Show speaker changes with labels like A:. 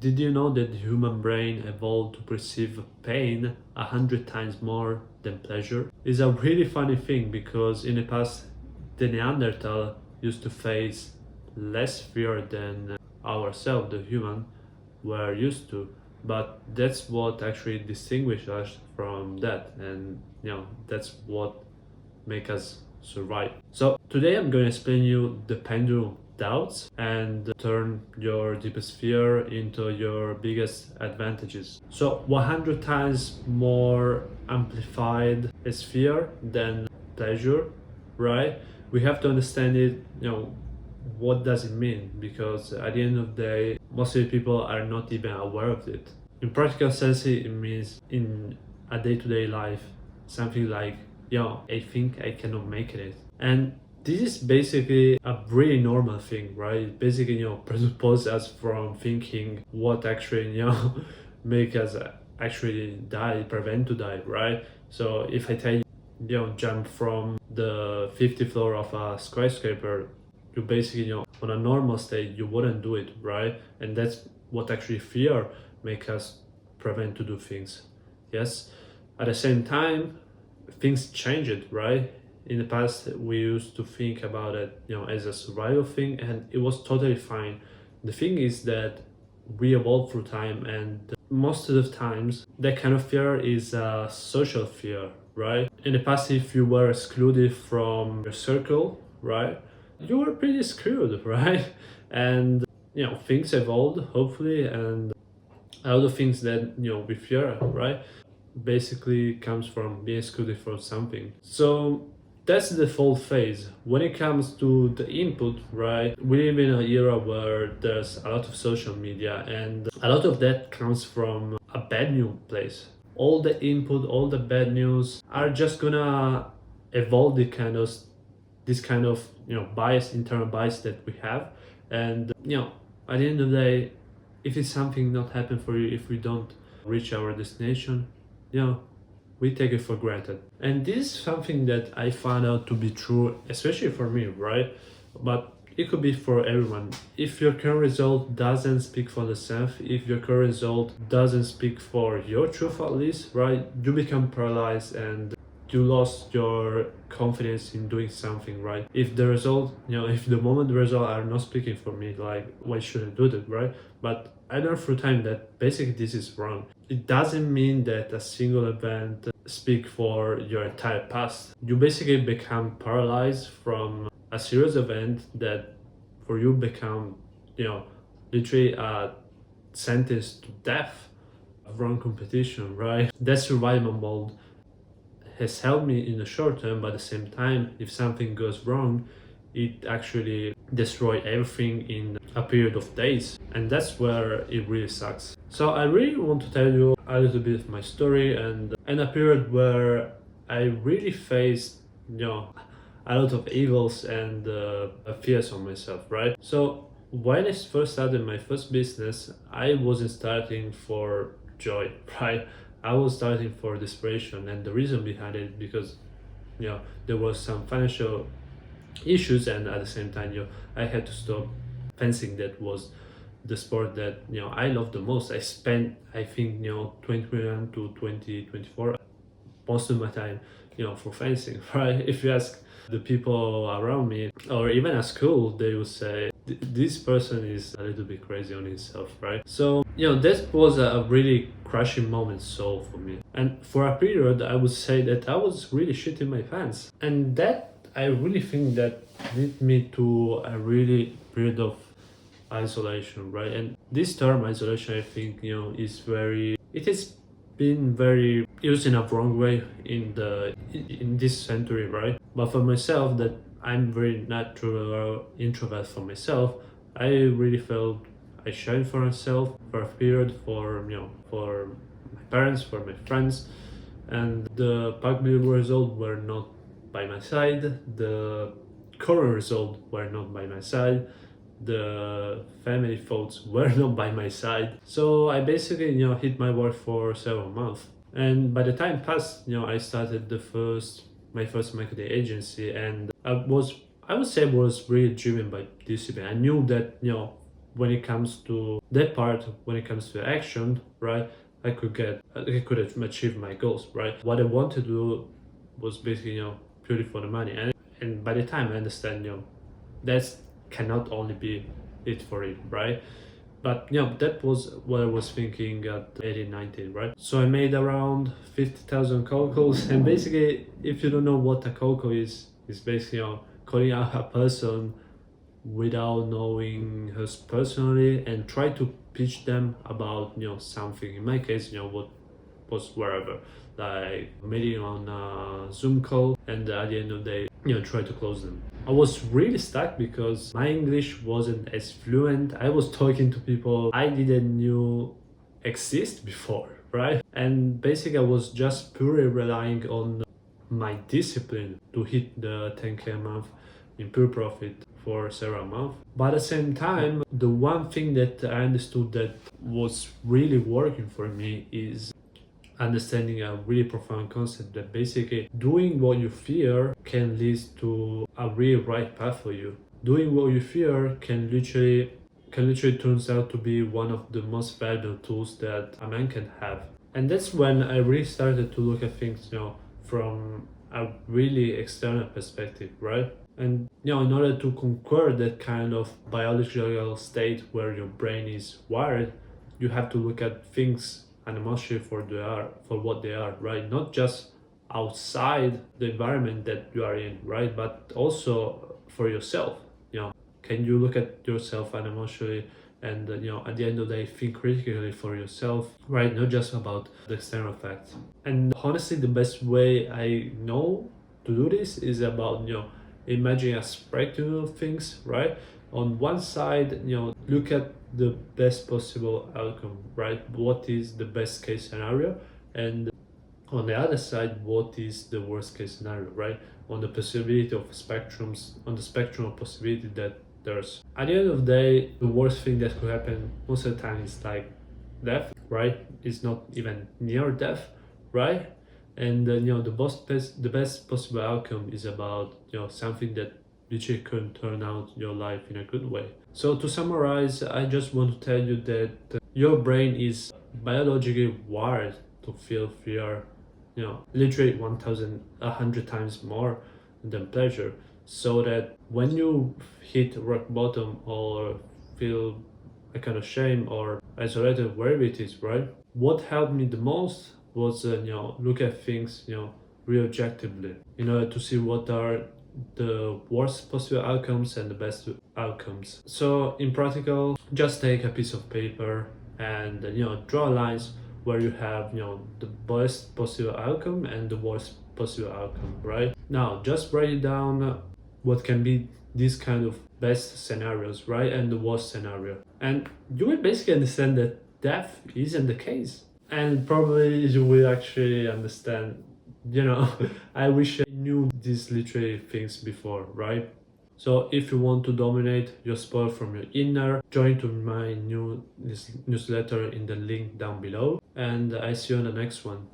A: Did you know that the human brain evolved to perceive pain 100 times more than pleasure? It's a really funny thing because in the past, the Neanderthal used to face less fear than ourselves, the human, were used to. But that's what actually distinguishes us from that, and that's what make us survive. So today I'm going to explain you the pendulum doubts and turn your deepest fear into your biggest advantages. So 100 times more amplified is fear than pleasure, right? We have to understand it, what does it mean? Because at the end of the day, most of the people are not even aware of it. In practical sense, it means in a day-to-day life, something like, I think I cannot make it. And this is basically a really normal thing, right? Basically, presuppose us from thinking what actually, make us actually die, prevent to die, right? So if I tell you, jump from the 50th floor of a skyscraper, you basically, on a normal state, you wouldn't do it, right? And that's what actually fear make us prevent to do things. Yes. At the same time, things changed, right? In the past, we used to think about it, as a survival thing, and it was totally fine. The thing is that we evolve through time, and most of the times, that kind of fear is a social fear, right? In the past, if you were excluded from your circle, right, you were pretty screwed, right? And things evolved, hopefully, and a lot of things that we fear, right, basically comes from being excluded from something. So that's the default phase. When it comes to the input, right, we live in an era where there's a lot of social media, and a lot of that comes from a bad news place. All the input, all the bad news are just gonna evolve this kind of bias, internal bias that we have. And at the end of the day, if it's something not happen for you, if we don't reach our destination, we take it for granted. And this is something that I found out to be true, especially for me, right? But it could be for everyone. If your current result doesn't speak for the self, if your current result doesn't speak for your truth at least, right, you become paralyzed and you lost your confidence in doing something, right? If the result, if the moment the result are not speaking for me, like, why should I do that, right? But I learned through time that basically this is wrong. It doesn't mean that a single event speak for your entire past. You basically become paralyzed from a serious event that for you become, literally a sentence to death, a wrong competition, right? That survival mode has helped me in the short term, but at the same time, if something goes wrong, it actually destroy everything in a period of days, and that's where it really sucks. So I really want to tell you a little bit of my story and a period where I really faced a lot of evils and fears on myself, right? So when I first started my first business, I wasn't starting for joy, right? I was starting for desperation, and the reason behind it because there was some financial issues, and at the same time I had to stop fencing. That was the sport that I love the most. I spent, I think, 2021 to 2024 most of my time for fencing, right? If you ask the people around me or even at school, they would say this person is a little bit crazy on himself, right? So that was a really crushing moment so for me, and for a period I would say that I was really shitting my pants, and that I really think that led me to a really period of isolation, right? And this term isolation, I think, it has been very used in a wrong way in this century, right? But for myself, that I'm very natural introvert for myself, I really felt I shined for myself for a period, for my parents, for my friends, and the public result were not by my side, the current result were not by my side, the family thoughts were not by my side. So I basically, hit my work for several months. And by the time passed, I started my first marketing agency, and I would say was really driven by discipline. I knew that, when it comes to that part, when it comes to action, right, I could achieve my goals, right? What I want to do was basically, purely for the money. And by the time I understand, that's cannot only be it for it, right? But that was what I was thinking at 18, 19, right? So I made around 50,000 cold calls. And basically, if you don't know what a cold call is basically, calling out a person without knowing us personally and try to pitch them about, something. In my case, what was wherever, like meeting on a Zoom call, and at the end of the day, try to close them. I was really stuck because my English wasn't as fluent. I was talking to people I didn't knew exist before, right? And basically I was just purely relying on my discipline to hit the 10K a month in pure profit for several months. But at the same time, the one thing that I understood that was really working for me is understanding a really profound concept that basically doing what you fear can lead to a really right path for you. Doing what you fear can literally turns out to be one of the most valuable tools that a man can have. And that's when I really started to look at things, from a really external perspective, right? And in order to conquer that kind of biological state where your brain is wired, you have to look at things and emotionally for what they are, right? Not just outside the environment that you are in, right? But also for yourself. Can you look at yourself and emotionally and at the end of the day think critically for yourself, right? Not just about the external facts. And honestly, the best way I know to do this is about imagining a spectrum of things, right? On one side, look at the best possible outcome, right? What is the best case scenario? And on the other side, what is the worst case scenario, right? On the possibility of spectrums, on the spectrum of possibility that there's. At the end of the day, the worst thing that could happen most of the time is like death, right? It's not even near death, right? And the best possible outcome is about something that literally can turn out your life in a good way. So to summarize, I just want to tell you that your brain is biologically wired to feel fear, literally 1,100 times more than pleasure. So that when you hit rock bottom or feel a kind of shame or isolated, wherever it is, right? What helped me the most was look at things real objectively in order to see what are the worst possible outcomes and the best outcomes. So in practical, just take a piece of paper and draw lines where you have the best possible outcome and the worst possible outcome, right? Now just write it down what can be these kind of best scenarios, right? And the worst scenario. And you will basically understand that death isn't the case. And probably you will actually understand, I wish I knew these literary things before, right? So if you want to dominate your sport from your inner, join to my newsletter in the link down below. And I see you on the next one.